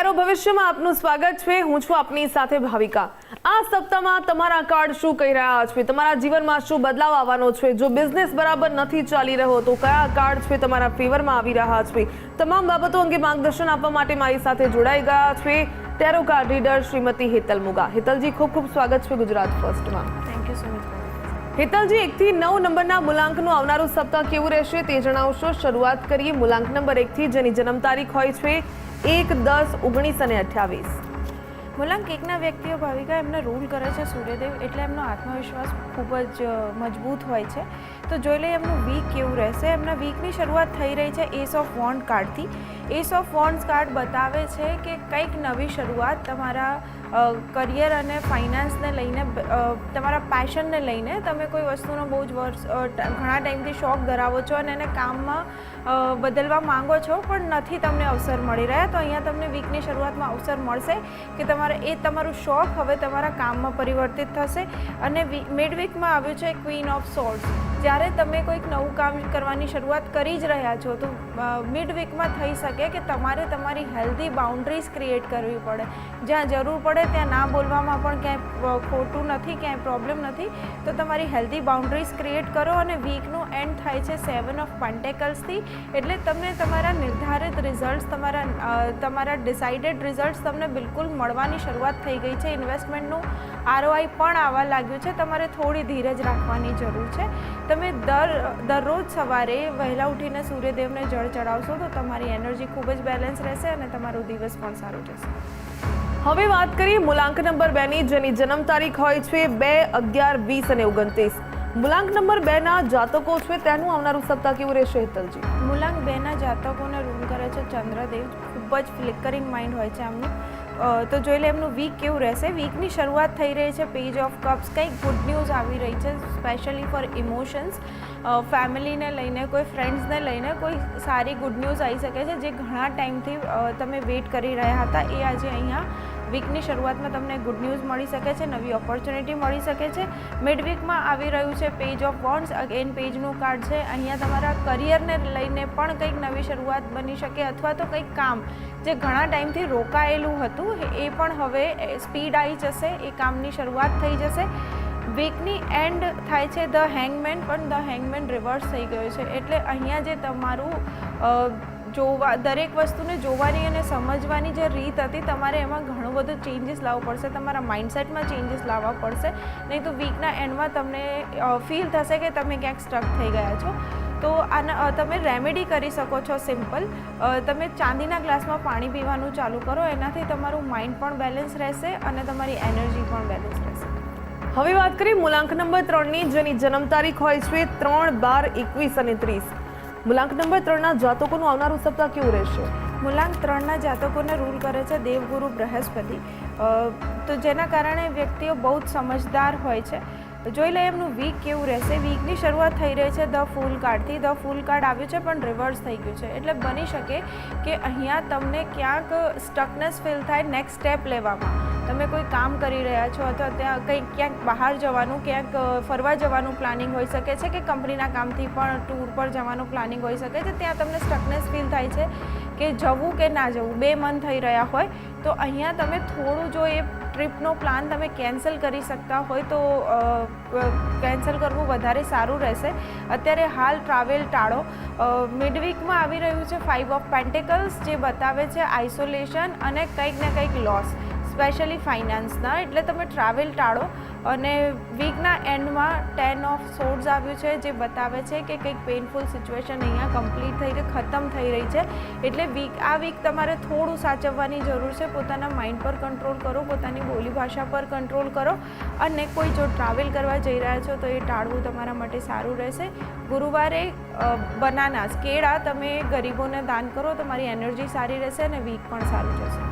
Arrow ભવિષ્યમાં આપનું સ્વાગત છે। હું છું આપની સાથે ભાવિકા। આ સપ્તાહમાં તમારા કાર્ડ શું કહી રહ્યા છે, તમારા જીવનમાં શું બદલાવ આવવાનો છે, જો બિઝનેસ બરાબર નથી ચાલી રહ્યો તો કયા કાર્ડ છે તમારા ફેવરમાં આવી રહ્યા છે, તમામ બાબતો અંગે માર્ગદર્શન આપવા માટે મારી સાથે જોડાઈ ગયા છે tarot card reader Shrimati Hetal Muga. હેતલજી, ખૂબ ખૂબ સ્વાગત છે ગુજરાત ફર્સ્ટમાં। Thank you so much. હેતલજી, 1 થી 9 નંબરના મૂલાંકનું આવનારું સપ્તાહ કેવું રહેશે તે જણાવશો। શરૂઆત કરીએ મૂલાંક નંબર 1 થી, જેની જન્મ તારીખ હોય છે 1, 10, 19 અને 28। મૂલાંક 1ના વ્યક્તિઓ ભાવિકા એમને રૂલ કરે છે સૂર્યદેવ, એટલે એમનો આત્મવિશ્વાસ ખૂબ જ મજબૂત હોય છે। તો જોઈ લઈએ એમનું વીક કેવું રહેશે। એમના વીકની શરૂઆત થઈ રહી છે એસ ઓફ વોન્ડ કાર્ડથી। એસ ઓફ વોન્ડ્સ કાર્ડ બતાવે છે કે કંઈક નવી શરૂઆત તમારા કરિયર અને ફાઇનાન્સને લઈને, તમારા પેશનને લઈને તમે કોઈ વસ્તુનો બહુ જ ઘણા ટાઈમથી શોખ ધરાવો છો અને એને કામમાં બદલવા માંગો છો, પણ નથી તમને અવસર મળી રહ્યા। તો અહીંયા તમને વીકની શરૂઆતમાં અવસર મળશે કે તમારું શોખ હવે તમારા કામમાં પરિવર્તિત થશે। અને મિડ વીકમાં આવ્યું છે ક્વીન ઓફ સોર્ડ્સ। જ્યારે તમે કોઈક નવું કામ કરવાની શરૂઆત કરી જ રહ્યા છો તો મિડ વીકમાં થઈ શકે કે તમારે તમારી હેલ્ધી બાઉન્ડ્રીઝ ક્રિએટ કરવી પડે। જ્યાં જરૂર પડે ત્યાં ના બોલવામાં પણ ક્યાંય ખોટું નથી, ક્યાંય પ્રોબ્લેમ નથી, તો તમારી હેલ્ધી બાઉન્ડ્રીઝ ક્રિએટ કરો। અને વીકનું એન્ડ થાય છે 7 ઓફ પેન્ટેકલ્સથી, એટલે તમને તમારા નિર્ધારિત રિઝલ્ટ્સ, તમારા ડિસાઇડેડ રિઝલ્ટ્સ તમને બિલકુલ મળવાની શરૂઆત થઈ ગઈ છે। ઇન્વેસ્ટમેન્ટનું ROI પણ આવવા લાગ્યું છે। તમારે થોડી ધીરજ રાખવાની જરૂર છે। તમે દરરોજ સવારે વહેલા ઉઠીને સૂર્યદેવને જળ ચડાવશો તો તમારી એનર્જી ખૂબ જ બેલેન્સ રહેશે અને તમારો દિવસ પણ સારો જશે। હવે વાત કરીએ મૂલાંક નંબર 2ની, જેની જન્મ તારીખ હોય છે 2, 11, 20 અને 29। મૂલાંક નંબર 2ના જાતકો છે તેનું આવનારું સપ્તાહ કેવું રહેશે હેતલજી? મૂલાંક 2ના જાતકોને રૂલ કરે છે ચંદ્રદેવ। ખૂબ જ ફ્લિકરિંગ માઇન્ડ હોય છે આમનું। તો જોઈ લે એમનું વીક કેવું રહેશે। વીકની શરૂઆત થઈ રહી છે પેજ ઓફ કપ્સ। કંઈક ગુડ ન્યૂઝ આવી રહી છે સ્પેશિયલી ફોર ઇમોશન્સ। ફેમિલીને લઈને, કોઈ ફ્રેન્ડ્સને લઈને કોઈ સારી ગુડ ન્યૂઝ આવી શકે છે જે ઘણા ટાઈમથી તમે વેઇટ કરી રહ્યા હતા, એ આજે અહીંયા વીકની શરૂઆતમાં તમને ગુડ ન્યૂઝ મળી શકે છે, નવી ઓપોર્ચ્યુનિટી મળી શકે છે। મિડ વીકમાં આવી રહ્યું છે પેજ ઓફ વોન્ડ્સ। અગેન પેજનું કાર્ડ છે। અહીંયા તમારા કરિયરને લઈને પણ કંઈક નવી શરૂઆત બની શકે, અથવા તો કંઈક કામ જે ઘણા ટાઈમથી રોકાયેલું હતું એ પણ હવે સ્પીડ આવી જશે, એ કામની શરૂઆત થઈ જશે। વીકની એન્ડ થાય છે ધ હેંગમેન, પણ ધ હેંગમેન રિવર્સ થઈ ગયો છે, એટલે અહીંયા જે તમારું દરેક વસ્તુને જોવાની અને સમજવાની જે રીત હતી, તમારે એમાં ઘણું બધું ચેન્જીસ લાવવું પડશે, તમારા માઇન્ડસેટમાં ચેન્જીસ લાવવા પડશે, નહીં તો વીકના એન્ડમાં તમને ફીલ થશે કે તમે ક્યાંક સ્ટક થઈ ગયા છો। તો આના તમે રેમેડી કરી શકો છો સિમ્પલ। તમે ચાંદીના ગ્લાસમાં પાણી પીવાનું ચાલુ કરો, એનાથી તમારું માઇન્ડ પણ બેલેન્સ રહેશે અને તમારી એનર્જી પણ બેલેન્સ રહેશે। હવે વાત કરીએ મૂલાંક નંબર 3ની, જેની જન્મ તારીખ હોય છે 3, 12, 21 અને 30। મૂલાંક નંબર 3ના જાતકોનું આવનારું સપ્તાહ કેવું રહેશે? મૂલાંક 3ના જાતકોને રૂલ કરે છે દેવગુરુ બૃહસ્પતિ। તો જેના કારણે વ્યક્તિઓ બહુ જ સમજદાર હોય છે। જોઈ લઈએ એમનું વીક કેવું રહેશે। વીકની શરૂઆત થઈ રહી છે ધ ફૂલ કાર્ડથી। ધ ફૂલ કાર્ડ આવ્યું છે પણ રિવર્સ થઈ ગયું છે, એટલે બની શકે કે અહીંયા તમને ક્યાંક સ્ટકનેસ ફીલ થાય નેક્સ્ટ સ્ટેપ લેવામાં। તમે કોઈ કામ કરી રહ્યા છો અથવા ત્યાં ક્યાંક બહાર જવાનું, ક્યાંક ફરવા જવાનું પ્લાનિંગ હોઈ શકે છે, કે કંપનીના કામથી પણ ટૂર પર જવાનું પ્લાનિંગ હોઈ શકે છે। ત્યાં તમને સ્ટકનેસ ફીલ થાય છે કે જવું કે ના જવું, બે મન થઈ રહ્યા હોય, તો અહીંયા તમે થોડું જો એ ટ્રીપનો પ્લાન તમે કેન્સલ કરી શકતા હોય તો કેન્સલ કરવું વધારે સારું રહેશે। અત્યારે હાલ ટ્રાવેલ ટાળો। મિડ વીકમાં આવી રહ્યું છે 5 ઓફ પેન્ટેકલ્સ, જે બતાવે છે આઇસોલેશન અને કંઈક ને કંઈક લોસ, સ્પેશિયલી ફાઇનાન્સના, એટલે તમે ટ્રાવેલ ટાળો। અને વીકના એન્ડમાં 10 ઓફ સોર્ડ્સ આવ્યું છે, જે બતાવે છે કે કંઈક પેઇનફુલ સિચ્યુએશન અહીંયા કમ્પ્લીટ થઈ રહી, ખતમ થઈ રહી છે, એટલે આ વીક તમારે થોડું સાચવવાની જરૂર છે। પોતાના માઇન્ડ પર કંટ્રોલ કરો, પોતાની બોલી ભાષા પર કંટ્રોલ કરો, અને કોઈ જો ટ્રાવેલ કરવા જઈ રહ્યા છો તો એ ટાળવું તમારા માટે સારું રહેશે। ગુરુવારે બનાનાસ, કેળા તમે ગરીબોને દાન કરો, તમારી એનર્જી સારી રહેશે અને વીક પણ સારું જશે।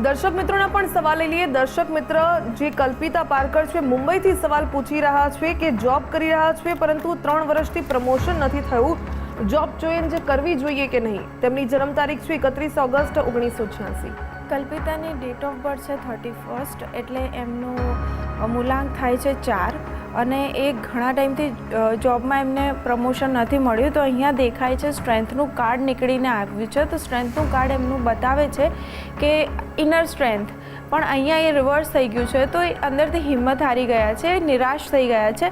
દર્શક મિત્રોના પણ સવાલ લઈ લઈએ। દર્શક મિત્ર જે કલ્પિતા પારકર છે, મુંબઈથી સવાલ પૂછી રહ્યા છે કે જોબ કરી રહ્યા છે પરંતુ 3 વર્ષથી પ્રમોશન નથી થયું, જોબ ચેન્જ કરવી જોઈએ કે નહીં? તેમની જન્મ તારીખ છે 31 ઓગસ્ટ 1986। કલ્પિતાની ડેટ ઓફ બર્થ છે 31st, એટલે એમનું મૂલાંક થાય છે 4। અને એ ઘણા ટાઈમથી જોબમાં એમને પ્રમોશન નથી મળ્યું. તો અહીંયા દેખાય છે સ્ટ્રેન્થનું કાર્ડ નીકળીને આવ્યું છે. તો સ્ટ્રેન્થનું કાર્ડ એમનું બતાવે છે કે ઇનર સ્ટ્રેન્થ, પણ અહીંયા એ રિવર્સ થઈ ગયું છે. તો એ અંદરથી હિંમત હારી ગયા છે, નિરાશ થઈ ગયા છે.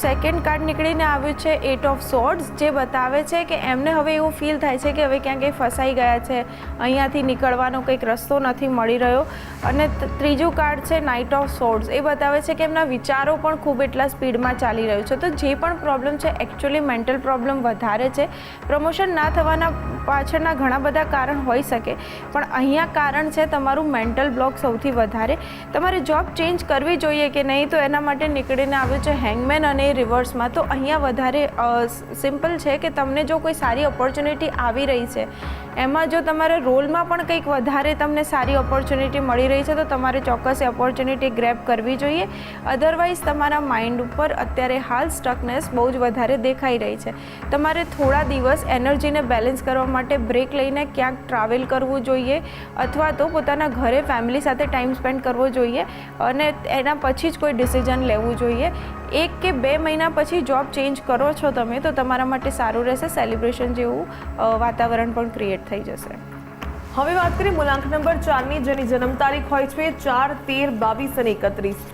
સેકન્ડ કાર્ડ નીકળીને આવ્યું છે 8 ઓફ સોર્ડ્સ, જે બતાવે છે કે એમને હવે એવું ફીલ થાય છે કે હવે ક્યાંક ફસાઈ ગયા છે, અહીંયાથી નીકળવાનો કંઈક રસ્તો નથી મળી રહ્યો. અને ત્રીજું કાર્ડ છે નાઇટ ઓફ સોર્ડ્સ, એ બતાવે છે કે એમના વિચારો પણ ખૂબ એટલા સ્પીડમાં ચાલી રહ્યું છે. તો જે પણ પ્રોબ્લેમ છે એકચ્યુઅલી મેન્ટલ પ્રોબ્લેમ વધારે છે. પ્રમોશન ના થવાના પાછળના ઘણા બધા કારણ હોઈ શકે, પણ અહીંયા કારણ છે તમારું મેન્ટલ બ્લોક સૌથી વધારે. તમારે જોબ ચેન્જ કરવી જોઈએ કે નહીં, તો એના માટે નીકળીને આવ્યું છે હેંગમેન અને રિવર્સમાં. તો અહીંયા વધારે સિમ્પલ છે કે તમને જો કોઈ સારી ઓપોર્ચ્યુનિટી આવી રહી છે, એમાં જો તમારે રોલમાં પણ કંઈક વધારે તમને સારી ઓપોર્ચ્યુનિટી મળી રહી છે, તો તમારે ચોક્કસ એ ઓપોર્ચ્યુનિટી ગ્રેબ કરવી જોઈએ. અધરવાઇઝ તમારા માઇન્ડ ઉપર અત્યારે હાલ સ્ટકનેસ બહુ જ વધારે દેખાઈ રહી છે. તમારે થોડા દિવસ એનર્જીને બેલેન્સ કરવા માટે બ્રેક લઈને ક્યાંક ટ્રાવેલ કરવું જોઈએ, અથવા તો પોતાના ઘરે ફેમિલી સાથે ટાઈમ સ્પેન્ડ કરવો જોઈએ, અને એના પછી જ કોઈ ડિસિઝન લેવું જોઈએ. 1 કે 2 મહિના પછી જોબ ચેન્જ કરો છો તમે, તો તમારા માટે સારું રહેશે. સેલિબ્રેશન જેવું વાતાવરણ પણ ક્રિએટ થઈ જશે. હવે વાત કરીએ મૂલાંક નંબર 4ની, જેની જન્મ તારીખ હોય છે 4, 13, 22 અને 31.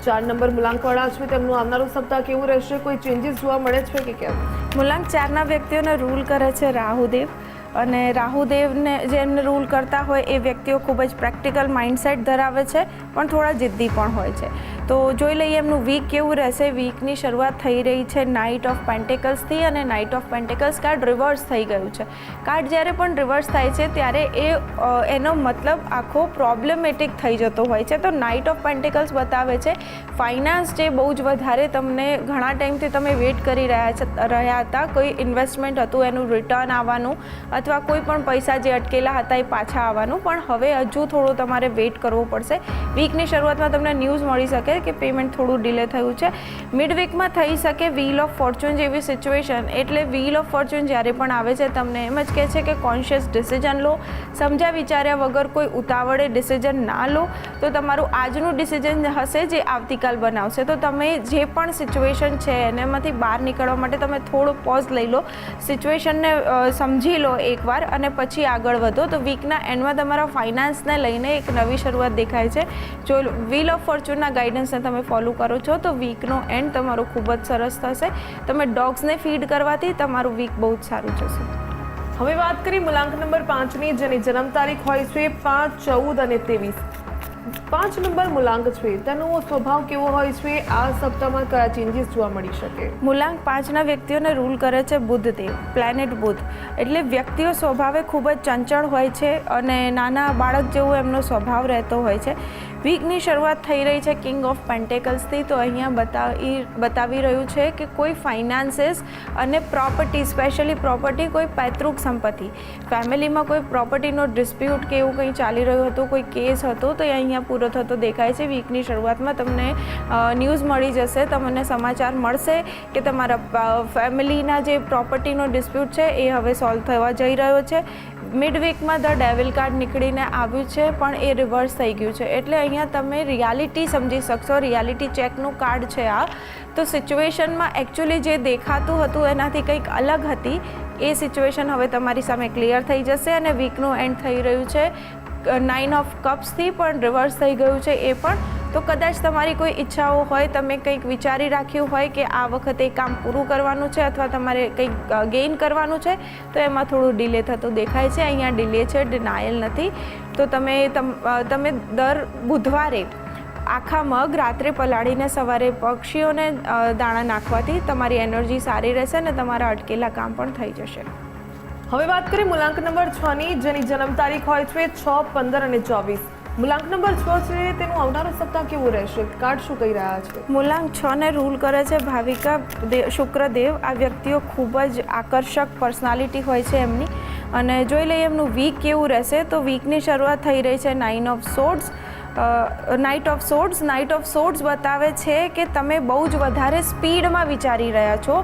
4 નંબર મૂલાંકવાળા છે, તેમનું આવનારું સપ્તાહ કેવું રહેશે? કોઈ ચેન્જીસ જોવા મળે છે કે કેમ? મૂલાંક 4ના વ્યક્તિઓને રૂલ કરે છે રાહુદેવ, અને રાહુદેવને જેમને રૂલ કરતા હોય એ વ્યક્તિઓ ખૂબ જ પ્રેક્ટિકલ માઇન્ડસેટ ધરાવે છે, પણ થોડા જિદ્દી પણ હોય છે. તો જોઈ લઈએ એમનું વીક કેવું રહેશે. વીકની શરૂઆત થઈ રહી છે નાઇટ ઓફ પેન્ટિકલ્સથી, અને નાઇટ ઓફ પેન્ટિકલ્સ કાર્ડ રિવર્સ થઈ ગયું છે. કાર્ડ જ્યારે પણ રિવર્સ થાય છે ત્યારે એનો મતલબ આખો પ્રોબ્લેમેટિક થઈ જતો હોય છે. તો નાઇટ ઓફ પેન્ટિકલ્સ બતાવે છે ફાઇનાન્સ જે બહુ જ વધારે તમને ઘણા ટાઈમથી તમે વેઇટ કરી રહ્યા હતા, કોઈ ઇન્વેસ્ટમેન્ટ હતું એનું રિટર્ન આવવાનું, અથવા કોઈ પણ પૈસા જે અટકેલા હતા એ પાછા આવવાનું, પણ હવે હજુ થોડું તમારે વેઇટ કરવું પડશે. વીકની શરૂઆતમાં તમને ન્યૂઝ મળી શકે કે પેમેન્ટ થોડું ડિલે થયું છે. મિડ વીકમાં થઈ શકે વ્હીલ ઓફ ફોર્ચ્યુન જેવી સિચ્યુએશન. એટલે વ્હીલ ઓફ ફોર્ચ્યુન જ્યારે પણ આવે છે તમને એમ જ કહે છે કે કોન્શિયસ ડિસિઝન લો, સમજ્યા વિચાર્યા વગર કોઈ ઉતાવળે ડિસિઝન ના લો. તો તમારું આજનું ડિસિઝન હશે જે આવતીકાલ બનાવશે. તો તમે જે પણ સિચ્યુએશન છે એનામાંથી બહાર નીકળવા માટે તમે થોડો પોઝ લઈ લો, સિચ્યુએશનને સમજી લો એકવાર, અને પછી આગળ વધો. તો વીકના એન્ડમાં તમારા ફાઇનાન્સને લઈને એક નવી શરૂઆત દેખાય છે. જો વ્હીલ ઓફ ફોર્ચ્યુનના ગાઈડન્સને તમે ફોલો કરો છો તો વીકનો એન્ડ તમારો ખૂબ જ સરસ થશે. તમે ડોગ્સને ફીડ કરવાથી તમારું વીક બહુ જ સારું જશે. હવે વાત કરીએ મૂલાંક નંબર 5ની, જેની જન્મ તારીખ હોય છે 5, 14 અને 23. 5 નંબર મૂલાંક છે, તેનો સ્વભાવ કેવો હોય છે? આ સપ્તાહમાં કયા ચેન્જીસ જોવા મળી શકે? મૂલાંક 5ના વ્યક્તિઓને રૂલ કરે છે બુધદેવ, પ્લેનેટ બુધ. એટલે વ્યક્તિઓ સ્વભાવે ખૂબ જ ચંચળ હોય છે, અને નાના બાળક જેવો એમનો સ્વભાવ રહેતો હોય છે. વીકની શરૂઆત થઈ રહી છે કિંગ ઓફ પેન્ટેકલ્સથી. તો અહીંયા બતાવી રહ્યું છે કે કોઈ ફાઇનાન્સીસ અને પ્રોપર્ટી, સ્પેશિયલી પ્રોપર્ટી, કોઈ પૈતૃક સંપત્તિ, ફેમિલીમાં કોઈ પ્રોપર્ટીનો ડિસ્પ્યુટ કે એવું કંઈ ચાલી રહ્યું હતું, કોઈ કેસ હતો, તો એ અહીંયા પૂરો થતો દેખાય છે. વીકની શરૂઆતમાં તમને ન્યૂઝ મળી જશે, તમને સમાચાર મળશે કે તમારા ફેમિલીના જે પ્રોપર્ટીનો ડિસ્પ્યુટ છે એ હવે સોલ્વ થવા જઈ રહ્યો છે. મિડ વીકમાં ધ ડેવિલ કાર્ડ નીકળીને આવ્યું છે, પણ એ રિવર્સ થઈ ગયું છે. એટલે અહીંયા તમે રિયાલિટી સમજી શકશો. રિયાલિટી ચેકનું કાર્ડ છે આ. તો સિચ્યુએશનમાં એકચ્યુઅલી જે દેખાતું હતું એનાથી કંઈક અલગ હતી, એ સિચ્યુએશન હવે તમારી સામે ક્લિયર થઈ જશે. અને વીકનું એન્ડ થઈ રહ્યું છે 9 ઓફ કપ્સથી, પણ રિવર્સ થઈ ગયું છે એ પણ. તો કદાચ તમારી કોઈ ઈચ્છાઓ હોય, તમે કંઈક વિચારી રાખ્યું હોય કે આ વખતે કામ પૂરું કરવાનું છે, અથવા તમારે કંઈક ગેઇન કરવાનું છે, તો એમાં થોડું ડિલે થતું દેખાય છે. અહીંયા ડિલે છે, ડિનાયલ નથી. તો તમે દર બુધવારે આખા મગ રાત્રે પલાળીને સવારે પક્ષીઓને દાણા નાખવાથી તમારી એનર્જી સારી રહેશે, અને તમારા અટકેલા કામ પણ થઈ જશે. હવે વાત કરીએ મૂલાંક નંબર 6ની, જેની જન્મ તારીખ હોય છે 6, 15 અને 24. મૂલાંક નંબર 6 છે, તેનું આવનારું સપ્તાહ કેવું રહેશે? કાર્ડ શું કહી રહ્યા છે? મૂલાંક 6ને રૂલ કરે છે ભાવિકા શુક્રદેવ. આ વ્યક્તિઓ ખૂબ જ આકર્ષક પર્સનાલિટી હોય છે એમની. અને જોઈ લઈએ એમનું વીક કેવું રહેશે. તો વીકની શરૂઆત થઈ રહી છે 9 ઓફ સોર્ડ્સ, નાઇટ ઓફ સોર્ટ્સ બતાવે છે કે તમે બહુ જ વધારે સ્પીડમાં વિચારી રહ્યા છો.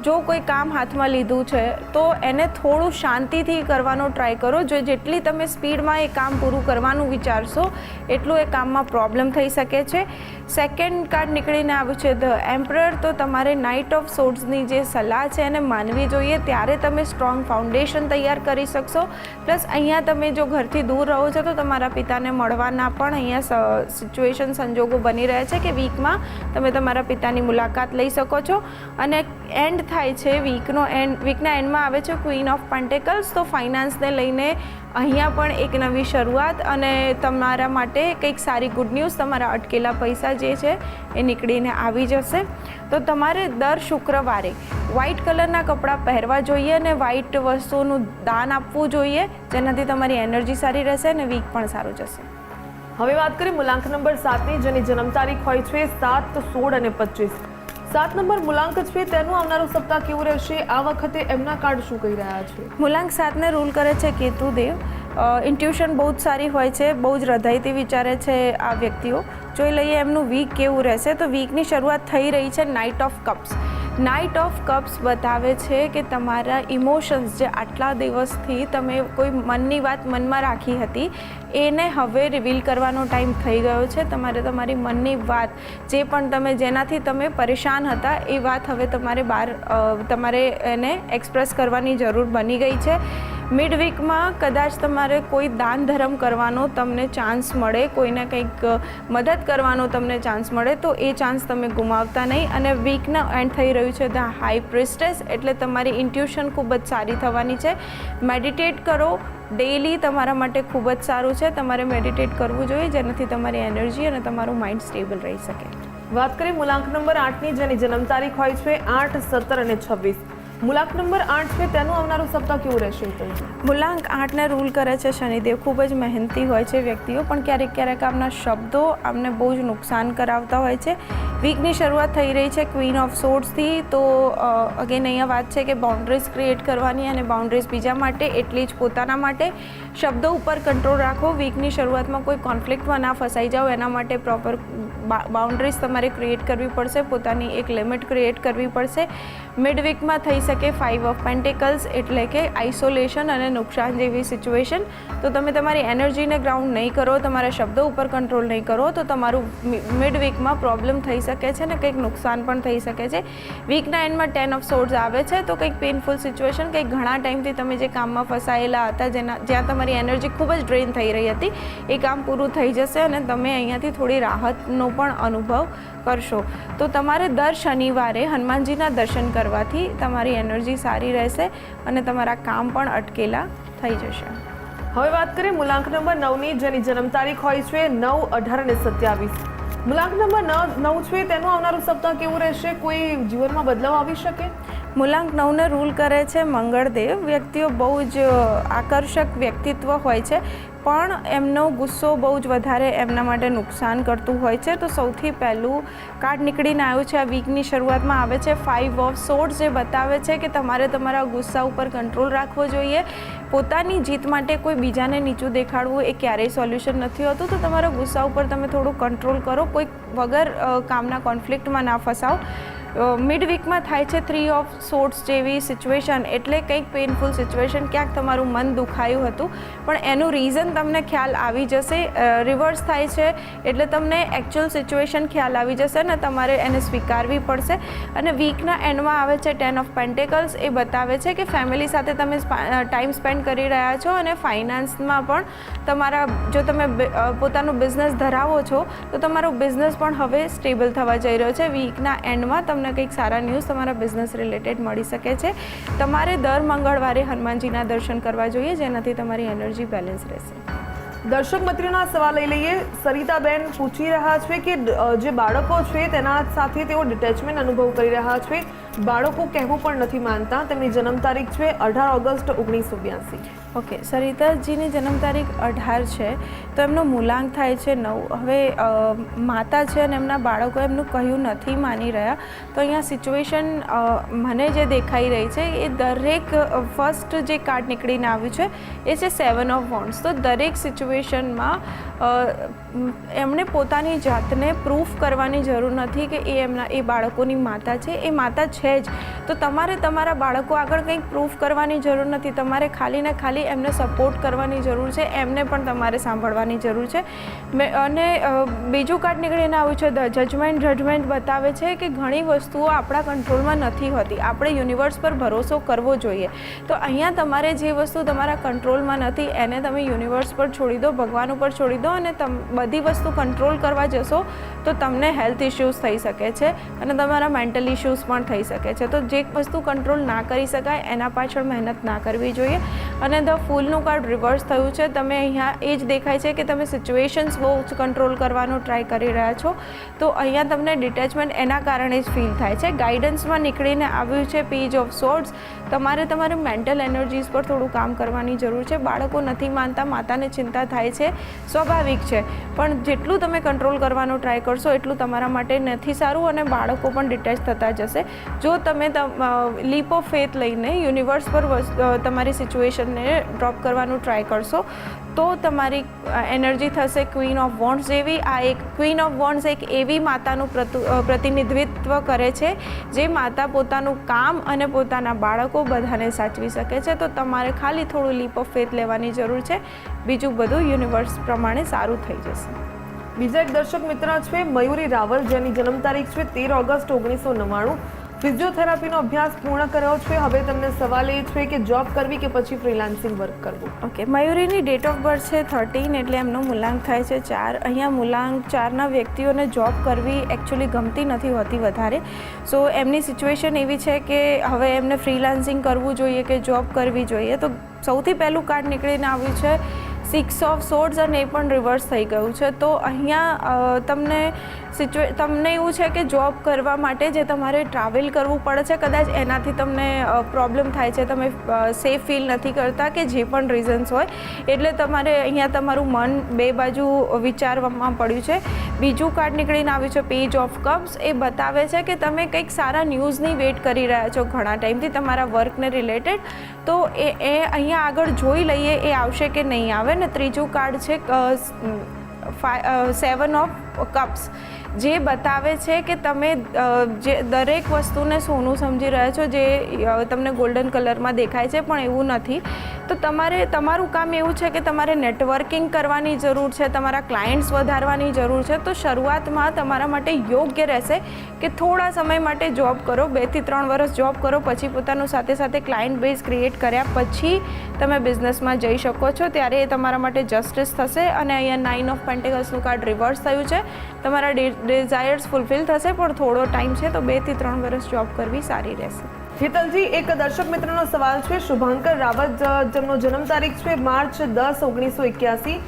જો કોઈ કામ હાથમાં લીધું છે તો એને થોડું શાંતિથી કરવાનો ટ્રાય કરો. જો જેટલી તમે સ્પીડમાં એ કામ પૂરું કરવાનું વિચારશો એટલું એ કામમાં પ્રોબ્લેમ થઈ શકે છે. સેકન્ડ કાર્ડ નીકળીને આવ્યું છે ધ એમ્પરર. તો તમારે નાઇટ ઓફ સોર્ટ્સની જે સલાહ છે એને માનવી જોઈએ, ત્યારે તમે સ્ટ્રોંગ ફાઉન્ડેશન તૈયાર કરી શકશો. પ્લસ અહીંયા તમે જો ઘરથી દૂર રહો છો તો તમારા પિતાને મળવાના પણ અહીંયા સિચ્યુએશન સંજોગો બની રહ્યા છે કે વીકમાં તમે તમારા પિતાની મુલાકાત લઈ શકો છો. અને એન્ડ થાય છે વીકના એન્ડમાં આવે છે ક્વીન ઓફ પેન્ટેકલ્સ. તો ફાઇનાન્સને લઈને અહીંયા પણ એક નવી શરૂઆત અને તમારા માટે કંઈક સારી ગુડ ન્યૂઝ, તમારા અટકેલા પૈસા જે છે એ નીકળીને આવી જશે. તો તમારે દર શુક્રવારે વ્હાઇટ કલરના કપડાં પહેરવા જોઈએ અને વ્હાઇટ વસ્તુઓનું દાન આપવું જોઈએ, જેનાથી તમારી એનર્જી સારી રહેશે અને વીક પણ સારું જશે. હવે વાત કરીએ મૂલાંક નંબર 7ની, જેની જન્મ તારીખ હોય છે 7, 16 અને 25. 7 નંબર મૂલાંક છે, તેનું આવનારું સપ્તાહ કેવું રહેશે? આ વખતે એમના કાર્ડ શું કહી રહ્યા છે? મૂલાંક 7ને રૂલ કરે છે કેતુદેવ. ઇન્ટ્યુશન બહુ જ સારી હોય છે, બહુ જ હૃદયથી વિચારે છે આ વ્યક્તિઓ. જોઈ લઈએ એમનું વીક કેવું રહેશે. તો વીકની શરૂઆત થઈ રહી છે નાઇટ ઓફ કપ્સ બતાવે છે કે તમારા ઇમોશન્સ જે આટલા દિવસથી તમે કોઈ મનની વાત મનમાં રાખી હતી એને હવે રિવીલ કરવાનો ટાઈમ થઈ ગયો છે. તમારે તમારી મનની વાત જે પણ જેનાથી તમે પરેશાન હતા એ વાત હવે તમારે એને એક્સપ્રેસ કરવાની જરૂર બની ગઈ છે. મિડ વીકમાં કદાચ તમારે કોઈ દાન ધર્મ કરવાનો તમને ચાન્સ મળે, કોઈને કંઈક મદદ કરવાનો તમને ચાન્સ મળે, તો એ ચાન્સ તમે ગુમાવતા નહીં. અને વીકના એન્ડ થઈ રહ્યું છે ધ હાઈ પ્રિસ્ટેસ, એટલે તમારી ઇન્ટ્યુશન ખૂબ જ સારી થવાની છે. મેડિટેટ કરો ડેઈલી, તમારા માટે ખૂબ જ સારું છે. તમારે મેડિટેટ કરવું જોઈએ, જેનાથી તમારી એનર્જી અને તમારું માઇન્ડ સ્ટેબલ રહી શકે. વાત કરીએ મૂલાંક નંબર 8ની, જેની જન્મ તારીખ હોય છે 8, 17 અને 26. મૂલાંક નંબર 8 છે, તેનું આવનારું સપ્તાહ કેવું રહેશે? મૂલાંક 8ને રૂલ કરે છે શનિદેવ. ખૂબ જ મહેનતી હોય છે વ્યક્તિઓ, પણ ક્યારેક આમના શબ્દો આમને બહુ જ નુકસાન કરાવતા હોય છે. વીકની શરૂઆત થઈ રહી છે ક્વીન ઓફ સોર્ટ્સથી. તો અગેન અહીંયા વાત છે કે બાઉન્ડ્રીઝ ક્રિએટ કરવાની, અને બાઉન્ડ્રીઝ બીજા માટે એટલી જ પોતાના માટે. શબ્દો ઉપર કંટ્રોલ રાખો. વીકની શરૂઆતમાં કોઈ કોન્ફ્લિક્ટમાં ના ફસાઈ જાઓ, એના માટે પ્રોપર બાઉન્ડ્રીઝ તમારે ક્રિએટ કરવી પડશે, પોતાની એક લિમિટ ક્રિએટ કરવી પડશે. મિડ વીકમાં થઈ શકે 5 ઓફ પેન્ટેકલ્સ, એટલે કે આઇસોલેશન અને નુકસાન જેવી સિચ્યુએશન. તો તમે તમારી એનર્જીને ગ્રાઉન્ડ નહીં કરો, તમારા શબ્દો ઉપર કંટ્રોલ નહીં કરો, તો તમારું મિડ વીકમાં પ્રોબ્લેમ થઈ શકે છે અને કંઈક નુકસાન પણ થઈ શકે છે. વીકના એન્ડમાં 10 ઓફ સોર્ટ્સ આવે છે. તો કંઈક પેઇનફુલ સિચ્યુએશન, કંઈક ઘણા ટાઈમથી તમે જે કામમાં ફસાયેલા હતા, જ્યાં તમારી એનર્જી ખૂબ જ ડ્રેન થઈ રહી હતી, એ કામ પૂરું થઈ જશે અને તમે અહીંયાથી થોડી રાહતનો પણ અનુભવ કરશો. તો તમારે દર શનિવારે હનુમાનજીના દર્શન કરવાથી તમારી એનર્જી સારી રહેશે અને તમારા કામ પણ અટકેલા થઈ જશે. હવે વાત કરીએ મૂલાંક નંબર 9ની, જેની જન્મ તારીખ હોય છે 9, 18 અને 27. મૂલાંક નંબર 9 છે, તેનું આવનારું સપ્તાહ કેવું રહેશે? કોઈ જીવનમાં બદલાવ આવી શકે? મૂલાંક 9ને રૂલ કરે છે મંગળદેવ. વ્યક્તિઓ બહુ જ આકર્ષક વ્યક્તિત્વ હોય છે, પણ એમનો ગુસ્સો બહુ જ વધારે એમના માટે નુકસાન કરતું હોય છે. તો સૌથી પહેલું કાર્ડ નીકળીને આવ્યું છે આ વીકની શરૂઆતમાં આવે છે 5 ઓફ સોર્ટ્સ, જે બતાવે છે કે તમારે તમારા ગુસ્સા ઉપર કંટ્રોલ રાખવો જોઈએ. પોતાની જીત માટે કોઈ બીજાને નીચું દેખાડવું એ ક્યારેય સોલ્યુશન નથી હોતું. તો તમારા ગુસ્સા ઉપર તમે થોડું કંટ્રોલ કરો, કોઈ વગર કામના કોન્ફ્લિક્ટમાં ના ફસાઓ. મિડ વીકમાં થાય છે 3 ઓફ સોર્ટ્સ જેવી સિચ્યુએશન, એટલે કંઈક પેઇનફુલ સિચ્યુએશન, ક્યાંક તમારું મન દુખાયું હતું પણ એનું રીઝન તમને ખ્યાલ આવી જશે. રિવર્સ થાય છે એટલે તમને એકચ્યુઅલ સિચ્યુએશન ખ્યાલ આવી જશે અને તમારે એને સ્વીકારવી પડશે. અને વીકના એન્ડમાં આવે છે 10 ઓફ પેન્ટેકલ્સ. એ બતાવે છે કે ફેમિલી સાથે તમે ટાઈમ સ્પેન્ડ કરી રહ્યા છો અને ફાઇનાન્સમાં પણ તમારા, જો તમે પોતાનું બિઝનેસ ધરાવો છો તો તમારો બિઝનેસ પણ હવે સ્ટેબલ થવા જઈ રહ્યો છે. વીકના એન્ડમાં તમને કંઈક સારા ન્યૂઝ તમારા બિઝનેસ રિલેટેડ મળી શકે છે. તમારે દર મંગળવારે હનુમાનજીના દર્શન કરવા જોઈએ, જેનાથી તમારી એનર્જી બેલેન્સ રહેશે. દર્શક મિત્રોના સવાલ લઈ લઈએ. સરિતાબેન પૂછી રહ્યા છે કે જે બાળકો છે તેના સાથે તેઓ ડિટેચમેન્ટ અનુભવ કરી રહ્યા છે, બાળકો કહેવું પણ નથી માનતા. તેમની જન્મ તારીખ છે 18 ઓગસ્ટ 1982. ઓકે, સરિતાજીની જન્મ તારીખ 18 છે, તો એમનો મૂલાંક થાય છે 9. હવે માતા છે અને એમના બાળકો એમનું કહ્યું નથી માની રહ્યા, તો અહીંયા સિચ્યુએશન મને જે દેખાઈ રહી છે એ દરેક ફર્સ્ટ જે કાર્ડ નીકળીને આવ્યું છે એ છે 7 ઓફ વોન્ડ્સ. તો દરેક સિચ્યુએશનમાં એમણે પોતાની જાતને પ્રૂફ કરવાની જરૂર નથી કે એ બાળકોની માતા છે, એ માતા છે જ. તો તમારે તમારા બાળકો આગળ કંઈક પ્રૂફ કરવાની જરૂર નથી. તમારે ખાલી ને ખાલી એમને સપોર્ટ કરવાની જરૂર છે, એમને પણ તમારે સાંભળવાની જરૂર છે. અને બીજું કાર્ડ નીકળીને આવ્યું છે ધ જજમેન્ટ. જજમેન્ટ બતાવે છે કે ઘણી વસ્તુઓ આપણા કંટ્રોલમાં નથી હોતી, આપણે યુનિવર્સ પર ભરોસો કરવો જોઈએ. તો અહીંયા તમારે જે વસ્તુ તમારા કંટ્રોલમાં નથી એને તમે યુનિવર્સ પર છોડી દો, ભગવાન ઉપર છોડી દો, અને બધી વસ્તુ કંટ્રોલ કરવા જશો તો તમને હેલ્થ ઇશ્યુઝ થઈ શકે છે અને તમારા મેન્ટલ ઇશ્યુઝ પણ થઈ શકે છે. તો જે વસ્તુ કંટ્રોલ ના કરી શકાય એના પાછળ મહેનત ના કરવી જોઈએ. અને ધ ફૂલનું કાર્ડ રિવર્સ થયું છે. તમે અહીંયા એ જ દેખાય છે કે તમે સિચ્યુએશન્સ બહુ જ કંટ્રોલ કરવાનો ટ્રાય કરી રહ્યા છો, તો અહીંયા તમને ડિટેચમેન્ટ એના કારણે જ ફીલ થાય છે. ગાઈડન્સમાં નીકળીને આવ્યું છે પેજ ઓફ સોર્ડ્સ. તમારે મેન્ટલ એનર્જીસ પર થોડું કામ કરવાની જરૂર છે. બાળકો નથી માનતા, માતાને ચિંતા થાય છે, સ્વાભાવિક છે, પણ જેટલું તમે કંટ્રોલ કરવાનો ટ્રાય કરશો એટલું તમારા માટે નથી સારું અને બાળકો પણ ડિટેચ થતા જશે. જો તમે લીપ ઓફ ફેથ લઈને યુનિવર્સ પર તમારી સિચ્યુએશનને ડ્રોપ કરવાનું ટ્રાય કરશો તો તમારી એનર્જી થશે ક્વીન ઓફ વોન્ડ્સ જેવી. આ એક ક્વીન ઓફ વોન્ડ્સ એક એવી માતાનું પ્રતિનિધિત્વ કરે છે જે માતા પોતાનું કામ અને પોતાના બાળકો બધાને સાચવી શકે છે. તો તમારે ખાલી થોડું લીપ ઓફ ફેથ લેવાની જરૂર છે, બીજું બધું યુનિવર્સ પ્રમાણે સારું થઈ જશે. બીજા એક દર્શક મિત્ર છે મયુરી રાવલ, જેની જન્મ તારીખ છે 13 ઓગસ્ટ 1999. ફિઝિયોથેરાપીનો અભ્યાસ પૂર્ણ કર્યો છે. હવે તમને સવાલ એ છે કે જોબ કરવી કે પછી ફ્રીલાન્સિંગ વર્ક કરવું. ઓકે, મયુરીની ડેટ ઓફ બર્થ છે 13, એટલે એમનો મૂલાંક થાય છે 4. અહીંયા મૂલાંક 4ના વ્યક્તિઓને જોબ કરવી એકચ્યુઅલી ગમતી નથી હોતી વધારે. સો એમની સિચ્યુએશન એવી છે કે હવે એમને ફ્રીલાન્સિંગ કરવું જોઈએ કે જોબ કરવી જોઈએ. તો સૌથી પહેલું કાર્ડ નીકળીને આવ્યું છે 6 ઓફ સોર્ડ્સ અને એ પણ રિવર્સ થઈ ગયું છે. તો અહીંયા તમને એવું છે કે જોબ કરવા માટે જે તમારે ટ્રાવેલ કરવું પડે છે, કદાચ એનાથી તમને પ્રોબ્લેમ થાય છે, તમે સેફ ફીલ નથી કરતા કે જે પણ રીઝન્સ હોય, એટલે તમારે અહીંયા તમારું મન બે બાજુ વિચારવામાં પડ્યું છે. બીજું કાર્ડ નીકળીને આવ્યું છે પેજ ઓફ કપ્સ. એ બતાવે છે કે તમે કંઈક સારા ન્યૂઝની વેટ કરી રહ્યા છો ઘણા ટાઈમથી તમારા વર્કને રિલેટેડ. તો એ અહીંયા આગળ જોઈ લઈએ એ આવશે કે નહીં આવે. ને ત્રીજું કાર્ડ છે 7 ઓફ કપ્સ, જે બતાવે છે કે તમે જે દરેક વસ્તુને સોનું સમજી રહ્યા છો, જે તમને ગોલ્ડન કલરમાં દેખાય છે પણ એવું નથી. તો તમારું કામ એવું છે કે તમારે નેટવર્કિંગ કરવાની જરૂર છે, તમારા ક્લાયન્ટ્સ વધારવાની જરૂર છે. તો શરૂઆતમાં તમારા માટે યોગ્ય રહેશે કે થોડા સમય માટે જોબ કરો, 2 થી 3 વર્ષ જોબ કરો, પછી પોતાનું સાથે સાથે ક્લાયન્ટ બેઝ ક્રિએટ કર્યા પછી તમે બિઝનેસમાં જઈ શકો છો. ત્યારે એ તમારા માટે જસ્ટિસ થશે. અને અહીંયા 9 ઓફ પેન્ટિકલ્સનું કાર્ડ રિવર્સ થયું છે. તમારા ડિઝાયર્સ ફૂલફિલ થશે, પણ થોડો ટાઈમ છે, તો 2 થી 3 વર્ષ જોબ કરવી સારી રહેશે. હેતલજી, એક દર્શક મિત્રનો સવાલ છે શુભાંકર રાવત, જેમનો જન્મ તારીખ છે માર્ચ 10 1981.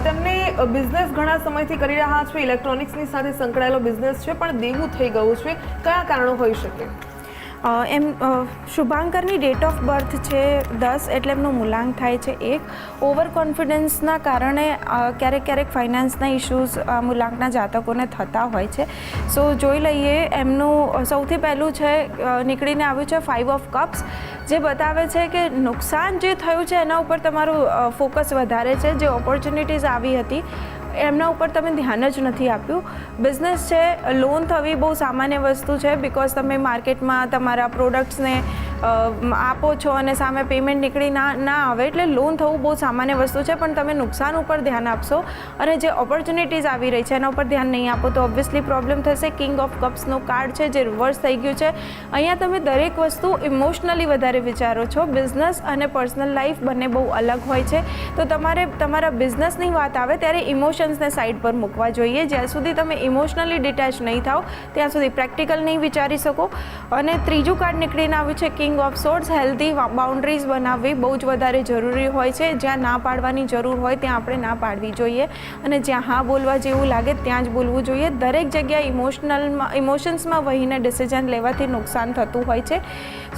તેમને બિઝનેસ ઘણા સમયથી કરી રહ્યા છે, ઇલેક્ટ્રોનિક્સની સાથે સંકળાયેલો બિઝનેસ છે, પણ દેવું થઈ ગયું છે. કયા કારણો હોઈ શકે? શુભાંકરની ડેટ ઓફ બર્થ છે 10, એટલે એમનું મૂલાંક થાય છે 1. ઓવર કોન્ફિડન્સના કારણે ક્યારેક ફાઇનાન્સના ઇશ્યુઝ મૂલાંકના જાતકોને થતા હોય છે. સો જોઈ લઈએ. એમનું સૌથી પહેલું છે નીકળીને આવ્યું છે 5 ઓફ કપ્સ, જે બતાવે છે કે નુકસાન જે થયું છે એના ઉપર તમારું ફોકસ વધારે છે. જે ઓપોર્ચ્યુનિટીઝ આવી હતી એમના ઉપર તમે ધ્યાન જ નથી આપ્યું. બિઝનેસ છે, લોન થવી બહુ સામાન્ય વસ્તુ છે, બિકોઝ તમે માર્કેટમાં તમારા પ્રોડક્ટ્સને આપો છો અને સામે પેમેન્ટ નીકળી ના આવે, એટલે લોન થવું બહુ સામાન્ય વસ્તુ છે. પણ તમે નુકસાન ઉપર ધ્યાન આપશો અને જે ઓપોર્ચ્યુનિટીઝ આવી રહી છે એના ઉપર ધ્યાન નહીં આપો તો ઓબ્વિયસલી પ્રોબ્લેમ થશે. કિંગ ઓફ કપ્સનું કાર્ડ છે જે રિવર્સ થઈ ગયું છે. અહીંયા તમે દરેક વસ્તુ ઇમોશનલી વધારે વિચારો છો. બિઝનેસ અને પર્સનલ લાઈફ બંને બહુ અલગ હોય છે. તો તમારે તમારા બિઝનેસની વાત આવે ત્યારે ઇમોશન ઇમોશન્સને સાઈડ પર મૂકવા જોઈએ. જ્યાં સુધી તમે ઇમોશનલી ડિટેચ નહીં થાઓ ત્યાં સુધી પ્રેક્ટિકલ નહીં વિચારી શકો. અને ત્રીજું કાર્ડ નીકળીને આવ્યું છે કિંગ ઓફ સોર્ડ્સ. હેલ્ધી બાઉન્ડ્રીઝ બનાવવી બહુ જ વધારે જરૂરી હોય છે. જ્યાં ના પાડવાની જરૂર હોય ત્યાં આપણે ના પાડવી જોઈએ અને જ્યાં હા બોલવા જેવું લાગે ત્યાં જ બોલવું જોઈએ. દરેક જગ્યાએ ઇમોશન્સમાં વહીને ડિસિઝન લેવાથી નુકસાન થતું હોય છે.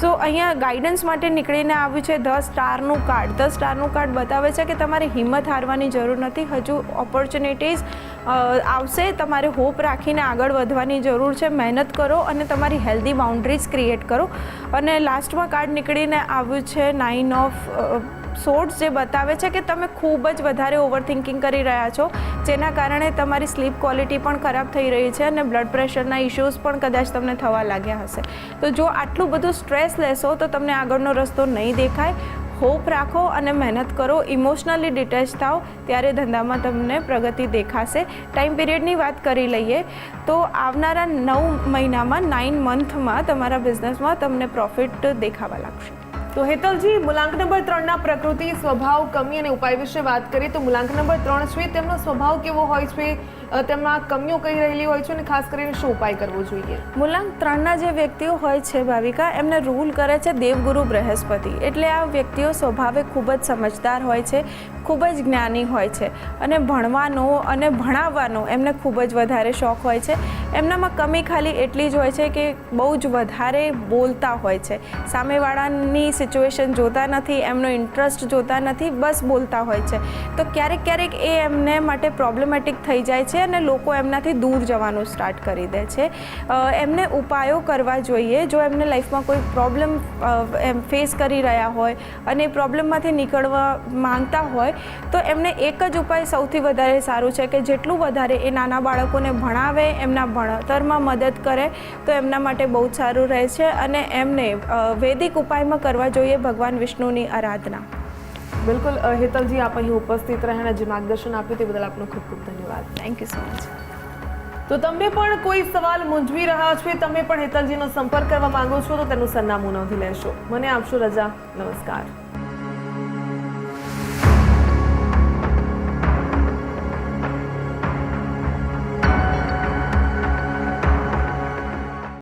સો અહીંયા ગાઈડન્સ માટે નીકળીને આવ્યું છે ધ સ્ટારનું કાર્ડ. ધ સ્ટારનું કાર્ડ બતાવે છે કે તમારે હિંમત હારવાની જરૂર નથી. હજુ ઓપોર્ચ્યુનિટીઝ આવશે. તમારે હોપ રાખીને આગળ વધવાની જરૂર છે. મહેનત કરો અને તમારી હેલ્ધી બાઉન્ડ્રીઝ ક્રિએટ કરો. અને લાસ્ટમાં કાર્ડ નીકળીને આવ્યું છે 9 ઓફ સોર્ડ્સ, જે બતાવે છે કે તમે ખૂબ જ વધારે ઓવરથિંકિંગ કરી રહ્યા છો, જેના કારણે તમારી સ્લીપ ક્વોલિટી પણ ખરાબ થઈ રહી છે અને બ્લડ પ્રેશરના ઇશ્યુઝ પણ કદાચ તમને થવા લાગ્યા હશે. તો જો આટલું બધું સ્ટ્રેસ લેશો તો તમને આગળનો રસ્તો નહીં દેખાય. હોપ રાખો અને મહેનત કરો. ઇમોશનલી ડિટેચ થાઓ ત્યારે ધંધામાં તમને પ્રગતિ દેખાશે. ટાઈમ પીરિયડની વાત કરી લઈએ તો આવનારા 9 મહિનામાં 9 મંથમાં તમારા બિઝનેસમાં તમને પ્રોફિટ દેખાવા લાગશે. તો હેતલજી, મૂલાંક નંબર 3ના પ્રકૃતિ, સ્વભાવ, કમી અને ઉપાય વિશે વાત કરીએ તો મૂલાંક નંબર 3 છે તેમનો સ્વભાવ કેવો હોય છે, તેમાં કમીઓ કઈ રહેલી હોય છે અને ખાસ કરીને શું ઉપાય કરવો જોઈએ? મૂલાંક 3ના જે વ્યક્તિઓ હોય છે ભાવિકા, એમને રૂલ કરે છે દેવગુરુ બૃહસ્પતિ. એટલે આ વ્યક્તિઓ સ્વભાવે ખૂબ જ સમજદાર હોય છે, ખૂબ જ જ્ઞાની હોય છે અને ભણવાનો અને ભણાવવાનો એમને ખૂબ જ વધારે શોખ હોય છે. એમનામાં કમી ખાલી એટલી જ હોય છે કે બહુ જ વધારે બોલતા હોય છે. સામેવાળાની સિચ્યુએશન જોતા નથી, એમનો ઇન્ટરેસ્ટ જોતા નથી, બસ બોલતા હોય છે. તો ક્યારેક ક્યારેક એ એમને માટે પ્રોબ્લેમેટિક થઈ જાય છે અને લોકો એમનાથી દૂર જવાનું સ્ટાર્ટ કરી દે છે. એમને ઉપાયો કરવા જોઈએ. જો એમને લાઈફમાં કોઈ પ્રોબ્લેમ ફેસ કરી રહ્યા હોય અને એ પ્રોબ્લેમમાંથી નીકળવા માંગતા હોય તો એમને એક જ ઉપાય સૌથી વધારે સારું છે કે જેટલું વધારે એ નાના બાળકોને ભણાવે, એમના ભણતરમાં મદદ કરે તો એમના માટે બહુ જ સારું રહે છે. અને એમને વૈદિક ઉપાયમાં કરવા જોઈએ ભગવાન વિષ્ણુની આરાધના. બિલકુલ હેતલજી, આપ અહીં ઉપસ્થિત રહ્યા જે માર્ગદર્શન આપ્યું તે બદલ આપનો ખૂબ ખૂબ ધન્યવાદ. Thank you so much. તો તમને પણ કોઈ સવાલ મૂંઝવી રહ્યા છે, તમે પણ હેતલજીનો સંપર્ક કરવા માંગો છો તો તેનું સરનામું નોંધી લેશો. મને આપશો રજા. નમસ્કાર.